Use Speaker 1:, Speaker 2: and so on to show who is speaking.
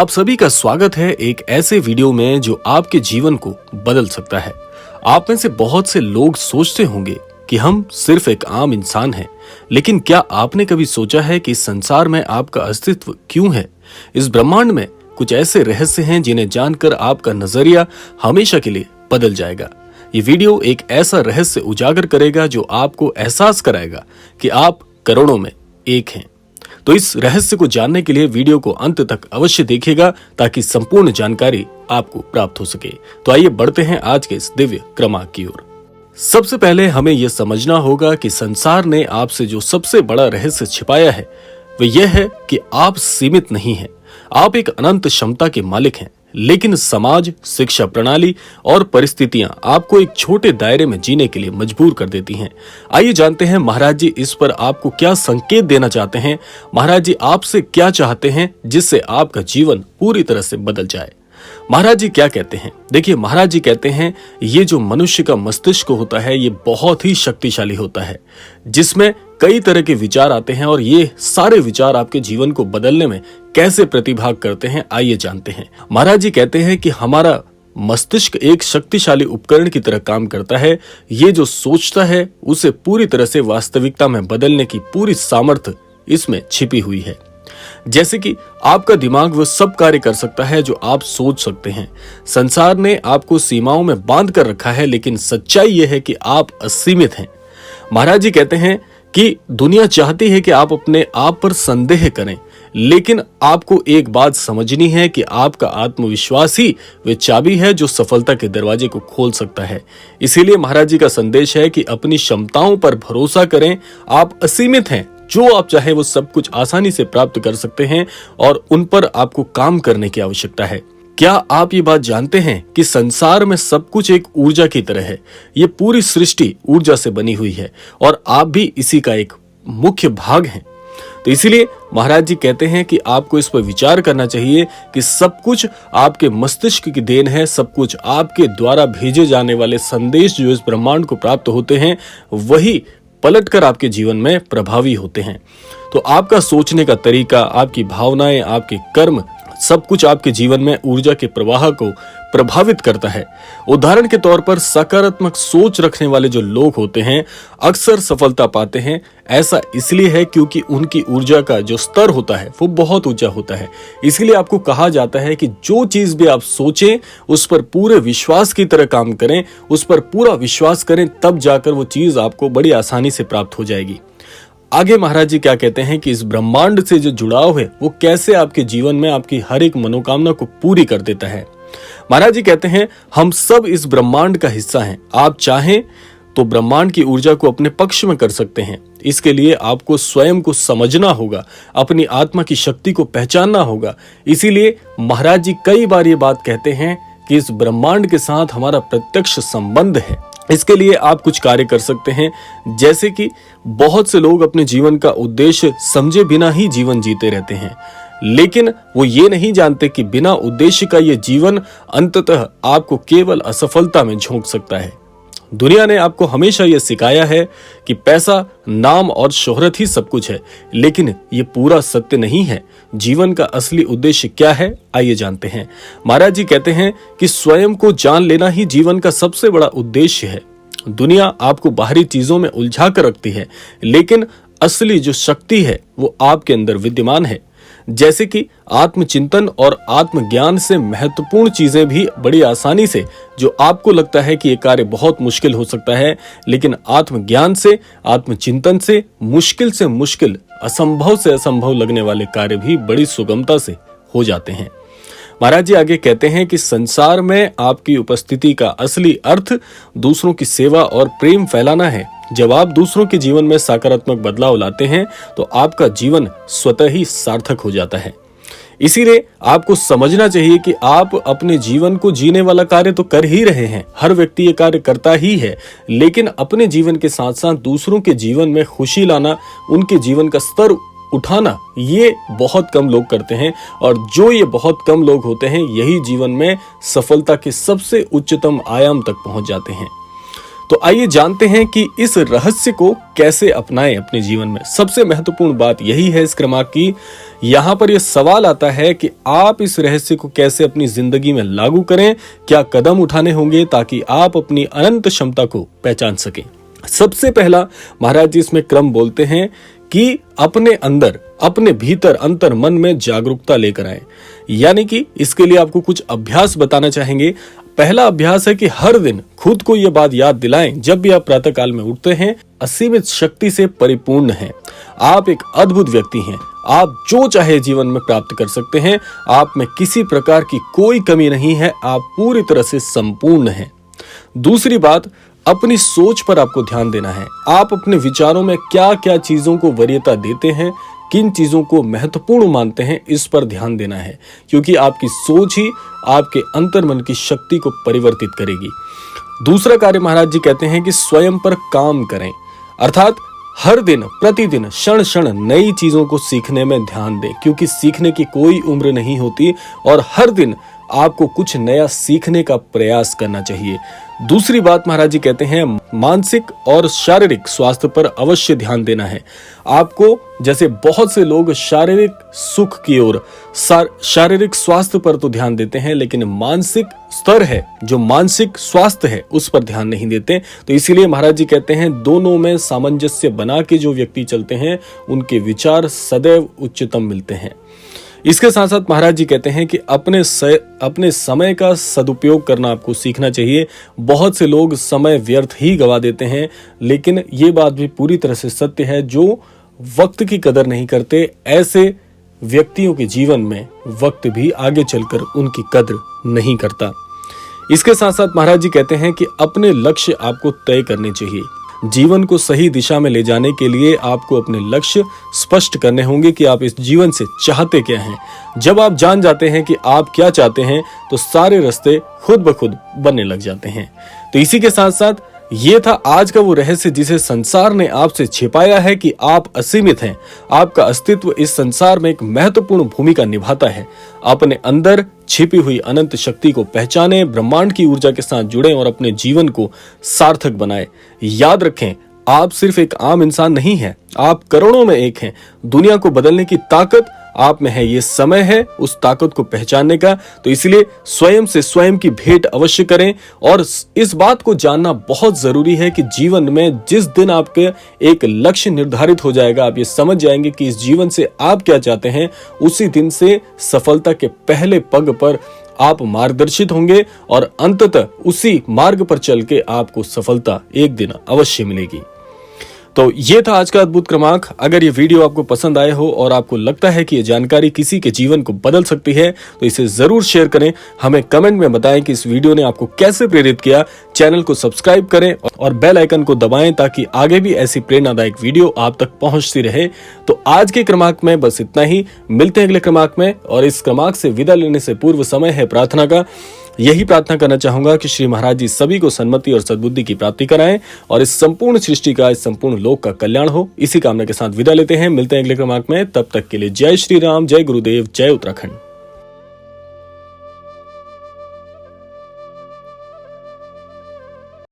Speaker 1: आप सभी का स्वागत है एक ऐसे वीडियो में जो आपके जीवन को बदल सकता है। आप में से बहुत से लोग सोचते होंगे कि हम सिर्फ एक आम इंसान हैं, लेकिन क्या आपने कभी सोचा है कि इस संसार में आपका अस्तित्व क्यों है? इस ब्रह्मांड में कुछ ऐसे रहस्य हैं जिन्हें जानकर आपका नजरिया हमेशा के लिए बदल जाएगा। ये वीडियो एक ऐसा रहस्य उजागर करेगा जो आपको एहसास कराएगा कि आप करोड़ों में एक हैं। तो इस रहस्य को जानने के लिए वीडियो को अंत तक अवश्य देखिएगा ताकि संपूर्ण जानकारी आपको प्राप्त हो सके। तो आइए बढ़ते हैं आज के इस दिव्य क्रमांक की ओर। सबसे पहले हमें यह समझना होगा कि संसार ने आपसे जो सबसे बड़ा रहस्य छिपाया है वह यह है कि आप सीमित नहीं हैं। आप एक अनंत क्षमता के मालिक हैं, लेकिन समाज, शिक्षा प्रणाली और परिस्थितियां आपको एक छोटे दायरे में जीने के लिए मजबूर कर देती हैं। आइए जानते हैं महाराज जी इस पर आपको क्या संकेत देना चाहते हैं। महाराज जी आपसे क्या चाहते हैं जिससे आपका जीवन पूरी तरह से बदल जाए। महाराज जी क्या कहते हैं? देखिए, महाराज जी कहते हैं ये जो मनुष्य का मस्तिष्क होता है ये बहुत ही शक्तिशाली होता है, जिसमें कई तरह के विचार आते हैं और ये सारे विचार आपके जीवन को बदलने में कैसे प्रतिभाग करते हैं, आइए जानते हैं। महाराज जी कहते हैं कि हमारा मस्तिष्क एक शक्तिशाली उपकरण की तरह काम करता है। ये जो सोचता है उसे पूरी तरह से वास्तविकता में बदलने की पूरी सामर्थ्य इसमें छिपी हुई है। जैसे कि आपका दिमाग वह सब कार्य कर सकता है जो आप सोच सकते हैं। संसार ने आपको सीमाओं में बांध कर रखा है, लेकिन सच्चाई यह है कि आप असीमित हैं। महाराज जी कहते हैं कि दुनिया चाहती है कि आप अपने आप पर संदेह करें, लेकिन आपको एक बात समझनी है कि आपका आत्मविश्वास ही वह चाबी है जो सफलता के दरवाजे को खोल सकता है। इसीलिए महाराज जी का संदेश है कि अपनी क्षमताओं पर भरोसा करें। आप असीमित हैं, जो आप चाहे वो सब कुछ आसानी से प्राप्त कर सकते हैं और उन पर आपको काम करने की आवश्यकता है। क्या आप ये बात जानते हैं कि संसार में सब कुछ एक ऊर्जा की तरह है? ये पूरी सृष्टि ऊर्जा से बनी हुई है और आप भी इसी का एक मुख्य भाग हैं। तो इसीलिए महाराज जी कहते हैं कि आपको इस पर विचार करना चाहिए कि सब कुछ आपके मस्तिष्क की देन है। सब कुछ आपके द्वारा भेजे जाने वाले संदेश जो इस ब्रह्मांड को प्राप्त होते हैं वही पलटकर आपके जीवन में प्रभावी होते हैं। तो आपका सोचने का तरीका, आपकी भावनाएं, आपके कर्म, सब कुछ आपके जीवन में ऊर्जा के प्रवाह को प्रभावित करता है। उदाहरण के तौर पर सकारात्मक सोच रखने वाले जो लोग होते हैं अक्सर सफलता पाते हैं। ऐसा इसलिए है क्योंकि उनकी ऊर्जा का जो स्तर होता है वो बहुत ऊंचा होता है। इसलिए आपको कहा जाता है कि जो चीज भी आप सोचें उस पर पूरे विश्वास की तरह काम करें, उस पर पूरा विश्वास करें, तब जाकर वो चीज आपको बड़ी आसानी से प्राप्त हो जाएगी। आगे महाराज जी क्या कहते हैं कि इस ब्रह्मांड से जो जुड़ाव है वो कैसे आपके जीवन में आपकी हर एक मनोकामना को पूरी कर देता है। महाराज जी कहते हैं हम सब इस ब्रह्मांड का हिस्सा हैं। आप चाहें तो ब्रह्मांड की ऊर्जा को अपने पक्ष में कर सकते हैं। इसके लिए आपको स्वयं को समझना होगा, अपनी आत्मा की शक्ति को पहचानना होगा। इसीलिए महाराज जी कई बार ये बात कहते हैं कि इस ब्रह्मांड के साथ हमारा प्रत्यक्ष संबंध है। इसके लिए आप कुछ कार्य कर सकते हैं, जैसे कि बहुत से लोग अपने जीवन का उद्देश्य समझे बिना ही जीवन जीते रहते हैं, लेकिन वो ये नहीं जानते कि बिना उद्देश्य का ये जीवन अंततः आपको केवल असफलता में झोंक सकता है। दुनिया ने आपको हमेशा यह सिखाया है कि पैसा, नाम और शोहरत ही सब कुछ है, लेकिन ये पूरा सत्य नहीं है। जीवन का असली उद्देश्य क्या है, आइए जानते हैं। महाराज जी कहते हैं कि स्वयं को जान लेना ही जीवन का सबसे बड़ा उद्देश्य है। दुनिया आपको बाहरी चीजों में उलझा कर रखती है, लेकिन असली जो शक्ति है वो आपके अंदर विद्यमान है। जैसे कि आत्मचिंतन और आत्मज्ञान से महत्वपूर्ण चीजें भी बड़ी आसानी से, जो आपको लगता है कि ये कार्य बहुत मुश्किल हो सकता है, लेकिन आत्मज्ञान से, आत्मचिंतन से मुश्किल, असंभव से असंभव लगने वाले कार्य भी बड़ी सुगमता से हो जाते हैं। महाराज जी आगे कहते हैं कि संसार में आपकी उपस्थिति का असली अर्थ दूसरों की सेवा और प्रेम फैलाना है। जब आप दूसरों के जीवन में सकारात्मक बदलाव लाते हैं तो आपका जीवन स्वतः ही सार्थक हो जाता है। इसीलिए आपको समझना चाहिए कि आप अपने जीवन को जीने वाला कार्य तो कर ही रहे हैं। हर व्यक्ति ये कार्य करता ही है, लेकिन अपने जीवन के साथ साथ दूसरों के जीवन में खुशी लाना, उनके जीवन का स्तर उठाना, ये बहुत कम लोग करते हैं। और जो ये बहुत कम लोग होते हैं यही जीवन में सफलता के सबसे उच्चतम आयाम तक पहुंच जाते हैं। तो आइए जानते हैं कि इस रहस्य को कैसे अपनाएं अपने जीवन में। सबसे महत्वपूर्ण बात यही है इस क्रमांक की यहाँ पर यह सवाल आता है कि आप इस रहस्य को कैसे अपनी जिंदगी में लागू करें, क्या कदम उठाने होंगे ताकि आप अपनी अनंत क्षमता को पहचान सकें। सबसे पहला महाराज जी इसमें क्रम बोलते हैं कि अपने अंदर, अपने भीतर, अंतर मन में जागरूकता लेकर आए। यानी कि इसके लिए आपको कुछ अभ्यास बताना चाहेंगे। पहला अभ्यास है कि हर दिन खुद को यह बात याद दिलाएं, जब भी आप प्रातः काल में उठते हैं, असीमित शक्ति से परिपूर्ण हैं। आप एक अद्भुत व्यक्ति हैं। आप जो चाहे जीवन में प्राप्त कर सकते हैं। आप में किसी प्रकार की कोई कमी नहीं है। आप पूरी तरह से संपूर्ण हैं। दूसरी बात, अपनी सोच पर आपको ध्यान देना है। आप अपने विचारों में क्या क्या चीजों को वरीयता देते हैं, किन चीजों को महत्वपूर्ण मानते हैं, इस पर ध्यान देना है, क्योंकि आपकी सोच ही आपके अंतर्मन की शक्ति को परिवर्तित करेगी। दूसरा कार्य महाराज जी कहते हैं कि स्वयं पर काम करें, अर्थात हर दिन, प्रतिदिन, क्षण क्षण नई चीजों को सीखने में ध्यान दें, क्योंकि सीखने की कोई उम्र नहीं होती और हर दिन आपको कुछ नया सीखने का प्रयास करना चाहिए। दूसरी बात महाराज जी कहते हैं, मानसिक और शारीरिक स्वास्थ्य पर अवश्य ध्यान देना है। आपको, जैसे बहुत से लोग शारीरिक सुख की ओर, शारीरिक स्वास्थ्य पर तो ध्यान देते हैं, लेकिन मानसिक स्तर है, जो मानसिक स्वास्थ्य है, उस पर ध्यान नहीं देते। तो इसीलिए महाराज जी कहते हैं, दोनों में सामंजस्य बना के जो व्यक्ति चलते हैं, उनके विचार सदैव उच्चतम मिलते हैं। इसके साथ साथ महाराज जी कहते हैं कि अपने समय का सदुपयोग करना आपको सीखना चाहिए। बहुत से लोग समय व्यर्थ ही गवा देते हैं, लेकिन ये बात भी पूरी तरह से सत्य है, जो वक्त की कदर नहीं करते, ऐसे व्यक्तियों के जीवन में वक्त भी आगे चलकर उनकी कद्र नहीं करता। इसके साथ साथ महाराज जी कहते हैं कि अपने लक्ष्य आपको तय करने चाहिए। जीवन को सही दिशा में ले जाने के लिए आपको अपने लक्ष्य स्पष्ट करने होंगे कि आप इस जीवन से चाहते क्या हैं। जब आप जान जाते हैं कि आप क्या चाहते हैं, तो सारे रास्ते खुद ब खुद बनने लग जाते हैं। तो इसी के साथ साथ ये था आज का वो रहस्य जिसे संसार ने आपसे छिपाया है कि आप असीमित हैं। आपका अस्तित्व इस संसार में एक महत्वपूर्ण भूमिका निभाता है। अपने अंदर छिपी हुई अनंत शक्ति को पहचानें, ब्रह्मांड की ऊर्जा के साथ जुड़ें और अपने जीवन को सार्थक बनाएं। याद रखें, आप सिर्फ एक आम इंसान नहीं हैं, आप करोड़ों में एक हैं। दुनिया को बदलने की ताकत आप में है। ये समय है उस ताकत को पहचानने का। तो इसलिए स्वयं से स्वयं की भेंट अवश्य करें। और इस बात को जानना बहुत जरूरी है कि जीवन में जिस दिन आपके एक लक्ष्य निर्धारित हो जाएगा, आप ये समझ जाएंगे कि इस जीवन से आप क्या चाहते हैं, उसी दिन से सफलता के पहले पग पर आप मार्गदर्शित होंगे और अंततः उसी मार्ग पर चल के आपको सफलता एक दिन अवश्य मिलेगी। तो ये था आज का अद्भुत क्रमांक। अगर ये वीडियो आपको पसंद आए हो और आपको लगता है कि ये जानकारी किसी के जीवन को बदल सकती है, तो इसे जरूर शेयर करें। हमें कमेंट में बताएं कि इस वीडियो ने आपको कैसे प्रेरित किया। चैनल को सब्सक्राइब करें और बेल आइकन को दबाएं ताकि आगे भी ऐसी प्रेरणादायक वीडियो आप तक पहुंचती रहे। तो आज के क्रमांक में बस इतना ही। मिलते हैं अगले क्रमांक में। और इस क्रमांक से विदा लेने से पूर्व समय है प्रार्थना का। यही प्रार्थना करना चाहूंगा कि श्री महाराज जी सभी को सन्मति और सद्बुद्धि की प्राप्ति कराएं और इस संपूर्ण सृष्टि का, इस संपूर्ण लोक का कल्याण हो। इसी कामना के साथ विदा लेते हैं। मिलते हैं अगले क्रमांक में। तब तक के लिए जय श्री राम, जय गुरुदेव, जय उत्तराखंड।